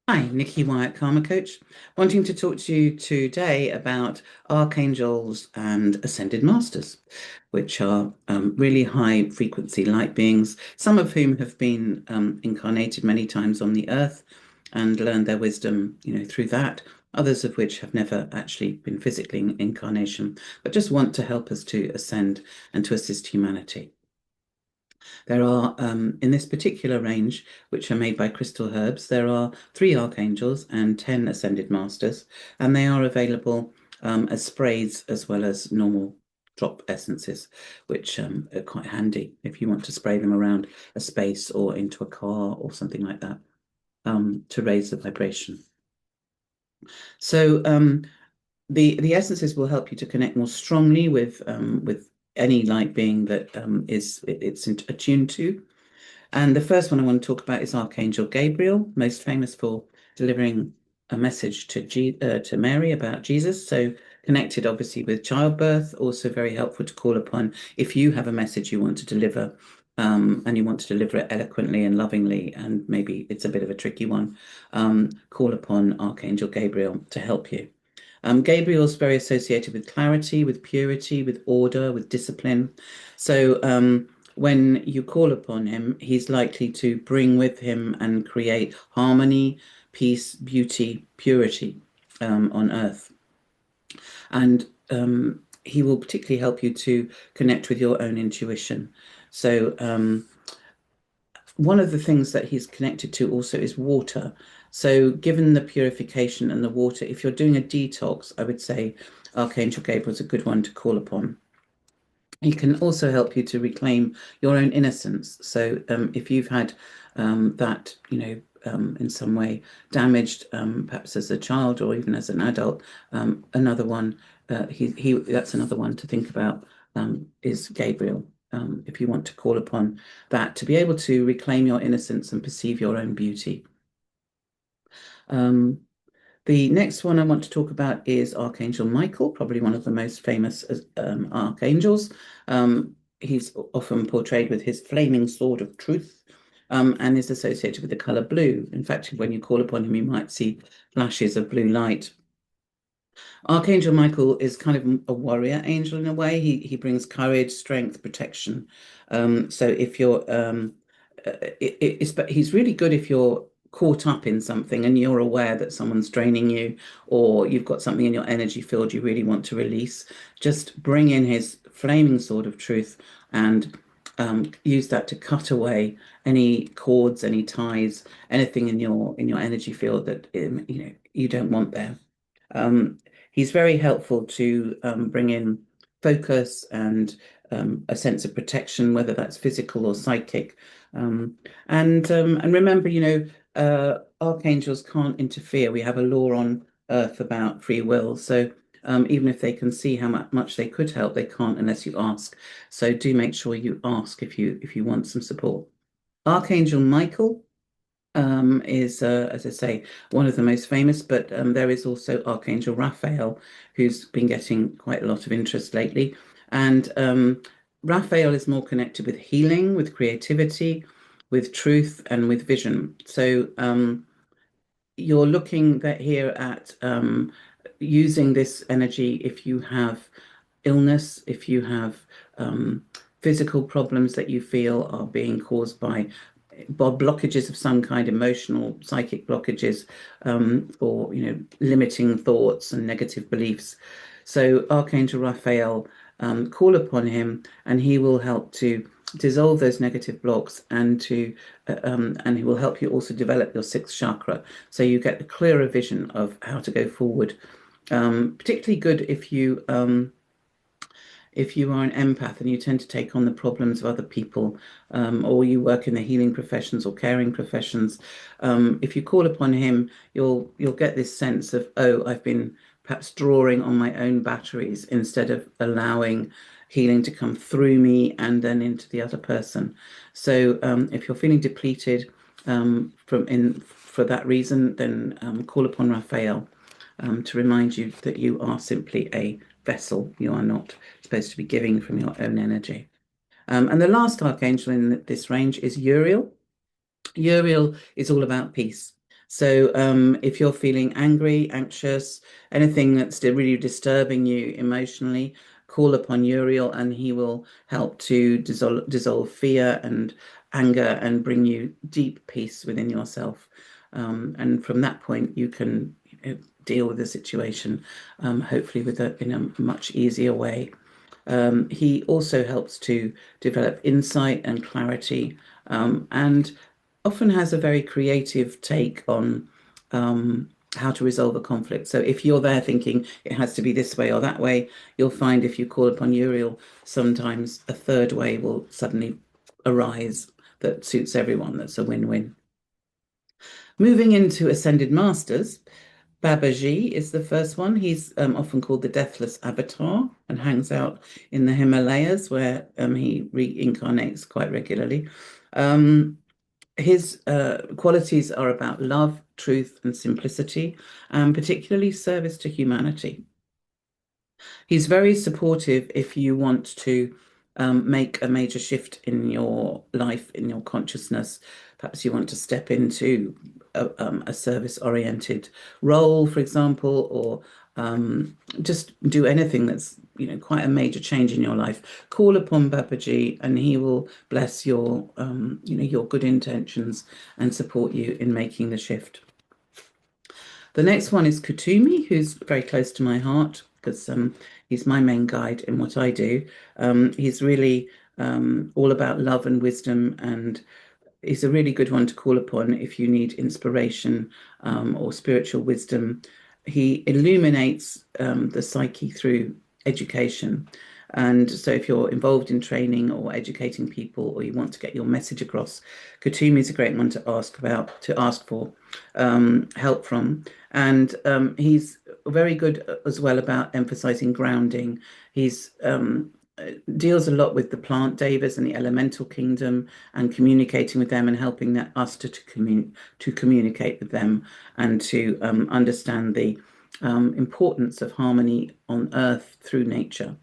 Hi, Nikki Wyatt, Karma Coach. Wanting to talk to you today about archangels and ascended masters, which are really high frequency light beings, some of whom have been incarnated many times on the earth and learned their wisdom, through that. Others of which have never actually been physically in incarnation, but just want to help us to ascend and to assist humanity. There are, in this particular range, which are made by crystal herbs, there are three archangels and 10 ascended masters, and they are available as sprays as well as normal drop essences, which are quite handy if you want to spray them around a space or into a car or something like that to raise the vibration. So the essences will help you to connect more strongly with any light being that it's attuned to. And the first one I want to talk about is Archangel Gabriel, most famous for delivering a message to Mary about Jesus. So connected, obviously, with childbirth. Also very helpful to call upon if you have a message you want to deliver, and you want to deliver it eloquently and lovingly, and maybe it's a bit of a tricky one. Call upon Archangel Gabriel to help you. Gabriel's very associated with clarity, with purity, with order, with discipline. So when you call upon him, he's likely to bring with him and create harmony, peace, beauty, purity on earth. And he will particularly help you to connect with your own intuition. So one of the things that he's connected to also is water. So, given the purification and the water, if you're doing a detox, I would say Archangel Gabriel is a good one to call upon. He can also help you to reclaim your own innocence. So, if you've had that, in some way damaged, perhaps as a child or even as an adult, another one, he that's another one to think about is Gabriel. If you want to call upon that to be able to reclaim your innocence and perceive your own beauty. Um, the next one I want to talk about is Archangel Michael, probably one of the most famous archangels. He's often portrayed with his flaming sword of truth, and is associated with the color blue. In fact, when you call upon him, you might see flashes of blue light. Archangel Michael is kind of a warrior angel in a way. He brings courage, strength, protection. So if you're but he's really good if you're caught up in something and you're aware that someone's draining you, or you've got something in your energy field you really want to release. Just bring in his flaming sword of truth and use that to cut away any cords, any ties, anything in your energy field that you don't want there. Um, he's very helpful to bring in focus and a sense of protection, whether that's physical or psychic. And remember, archangels can't interfere. We have a law on earth about free will. So even if they can see how much they could help, they can't unless you ask. So do make sure you ask if you want some support. Archangel Michael is, as I say, one of the most famous, but there is also Archangel Raphael, who's been getting quite a lot of interest lately. And Raphael is more connected with healing, with creativity, with truth, and with vision. So you're looking here at using this energy if you have illness, if you have physical problems that you feel are being caused by blockages of some kind, emotional, psychic blockages, or limiting thoughts and negative beliefs. So Archangel Raphael, call upon him, and he will help to dissolve those negative blocks and he will help you also develop your sixth chakra, so you get a clearer vision of how to go forward. Particularly good if you are an empath and you tend to take on the problems of other people, or you work in the healing professions or caring professions. If you call upon him, you'll get this sense of, oh, I've been perhaps drawing on my own batteries instead of allowing healing to come through me and then into the other person. So if you're feeling depleted for that reason, then call upon Raphael to remind you that you are simply a vessel. You are not supposed to be giving from your own energy. And the last archangel in this range is Uriel. Uriel is all about peace. So if you're feeling angry, anxious, anything that's really disturbing you emotionally, call upon Uriel and he will help to dissolve fear and anger and bring you deep peace within yourself. And from that point, you can deal with the situation, hopefully in a much easier way. He also helps to develop insight and clarity, and often has a very creative take on how to resolve a conflict. So if you're there thinking it has to be this way or that way, you'll find if you call upon Uriel, sometimes a third way will suddenly arise that suits everyone. That's a win-win. Moving into Ascended Masters, Babaji is the first one. He's often called the Deathless Avatar and hangs out in the Himalayas where he reincarnates quite regularly. Um, his qualities are about love, truth, and simplicity, and particularly service to humanity. He's very supportive if you want to make a major shift in your life, in your consciousness. Perhaps you want to step into a service-oriented role, for example, or just do anything that's, quite a major change in your life. Call upon Babaji, and he will bless your good intentions and support you in making the shift. The next one is Kutumi, who's very close to my heart because he's my main guide in what I do. He's really all about love and wisdom, and he's a really good one to call upon if you need inspiration or spiritual wisdom. He illuminates the psyche through education. And so, if you're involved in training or educating people, or you want to get your message across, Kutumi is a great one to ask for help from. And he's very good as well about emphasizing grounding. He's deals a lot with the plant devas and the elemental kingdom and communicating with them and helping us to communicate with them and to understand the importance of harmony on earth through nature.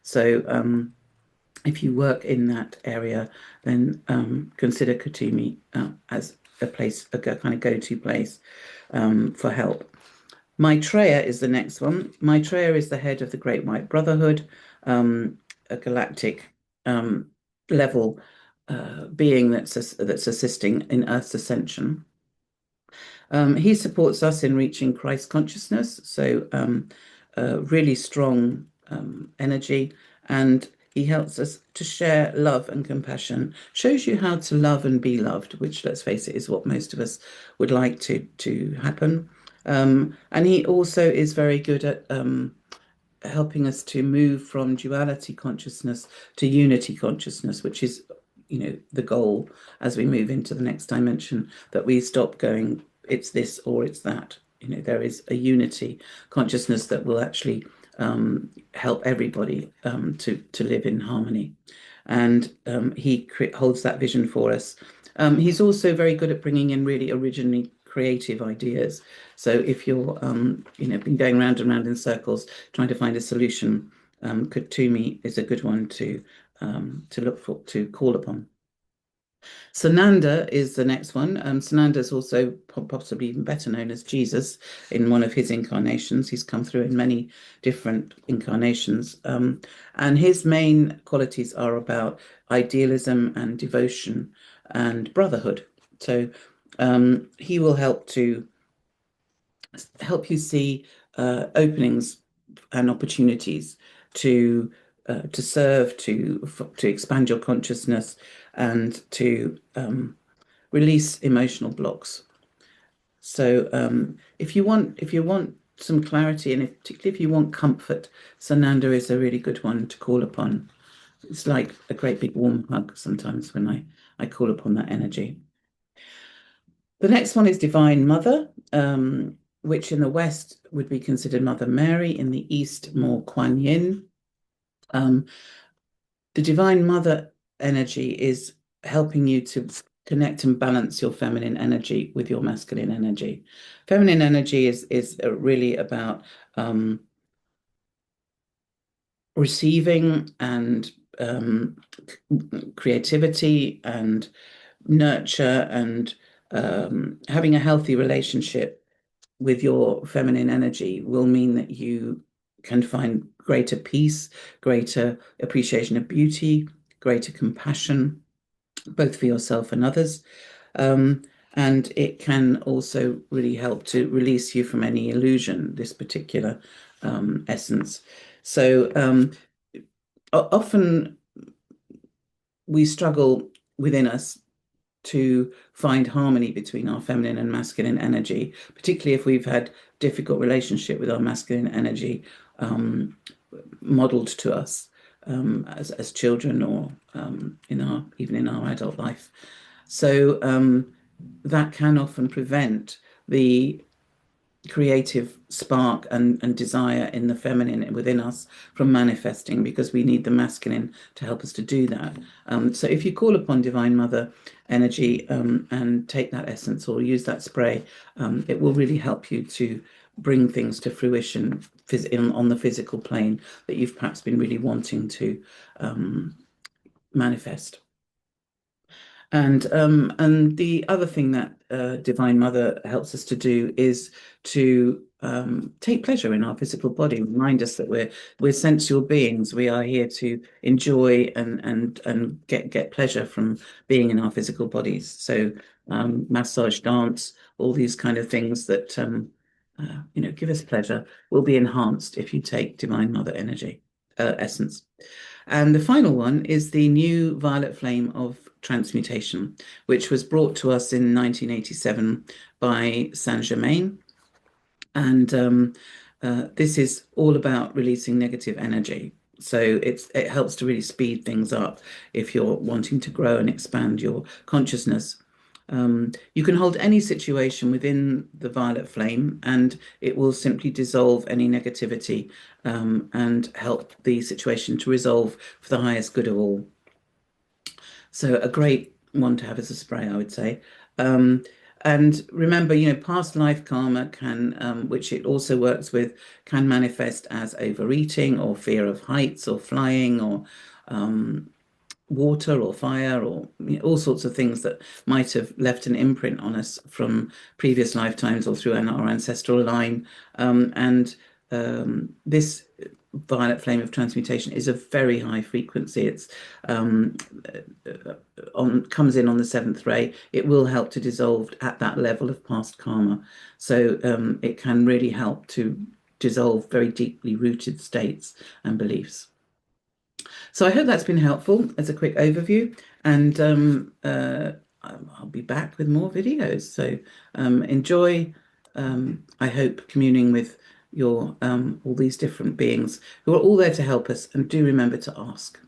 So if you work in that area, then consider Kutumi as a kind of go-to place for help. Maitreya is the next one. Maitreya is the head of the Great White Brotherhood, a galactic um, level being that's assisting in Earth's ascension. He supports us in reaching Christ consciousness, so really strong energy, and he helps us to share love and compassion. Shows you how to love and be loved, which, let's face it, is what most of us would like to happen. And he also is very good at helping us to move from duality consciousness to unity consciousness, which is, the goal as we move into the next dimension, that we stop going, it's this or it's that. There is a unity consciousness that will actually help everybody to live in harmony. And he holds that vision for us. He's also very good at bringing in really originally creative ideas. So if you're, been going round and round in circles trying to find a solution, Kutumi is a good one to look for, to call upon. Sananda is the next one. Sananda is also possibly even better known as Jesus in one of his incarnations. He's come through in many different incarnations. And his main qualities are about idealism and devotion and brotherhood. So he will help you see openings and opportunities to serve, to expand your consciousness, and to release emotional blocks. So if you want some clarity, and particularly if you want comfort, Sananda is a really good one to call upon. It's like a great big warm hug sometimes when I call upon that energy. The next one is Divine Mother, which in the West would be considered Mother Mary, in the East more Kuan Yin. Um, the Divine Mother energy is helping you to connect and balance your feminine energy with your masculine energy. Feminine energy is really about receiving and creativity and nurture and Having a healthy relationship with your feminine energy will mean that you can find greater peace, greater appreciation of beauty, greater compassion, both for yourself and others. Um, and it can also really help to release you from any illusion, this particular essence. So often we struggle within us to find harmony between our feminine and masculine energy, particularly if we've had difficult relationship with our masculine energy modeled to us as children or in our even in our adult life. So that can often prevent the creative spark and desire in the feminine within us from manifesting because we need the masculine to help us to do that. So if you call upon Divine Mother energy and take that essence or use that spray, it will really help you to bring things to fruition on the physical plane that you've perhaps been really wanting to manifest. And the other thing that Divine Mother helps us to do is to take pleasure in our physical body. Remind us that we're sensual beings. We are here to enjoy and get pleasure from being in our physical bodies. So massage, dance, all these kind of things that give us pleasure will be enhanced if you take Divine Mother energy essence. And the final one is the new violet flame of transmutation, which was brought to us in 1987 by Saint Germain. And this is all about releasing negative energy. So it helps to really speed things up if you're wanting to grow and expand your consciousness. You can hold any situation within the violet flame and it will simply dissolve any negativity and help the situation to resolve for the highest good of all. So a great one to have as a spray, I would say. Um, and remember, past life karma can, which it also works with, can manifest as overeating or fear of heights or flying or water or fire or all sorts of things that might have left an imprint on us from previous lifetimes or through our ancestral line. And this violet flame of transmutation is a very high frequency. It's comes in on the seventh ray. It will help to dissolve at that level of past karma. So it can really help to dissolve very deeply rooted states and beliefs. So I hope that's been helpful as a quick overview, and I'll be back with more videos. So enjoy, I hope, communing with your all these different beings who are all there to help us, and do remember to ask.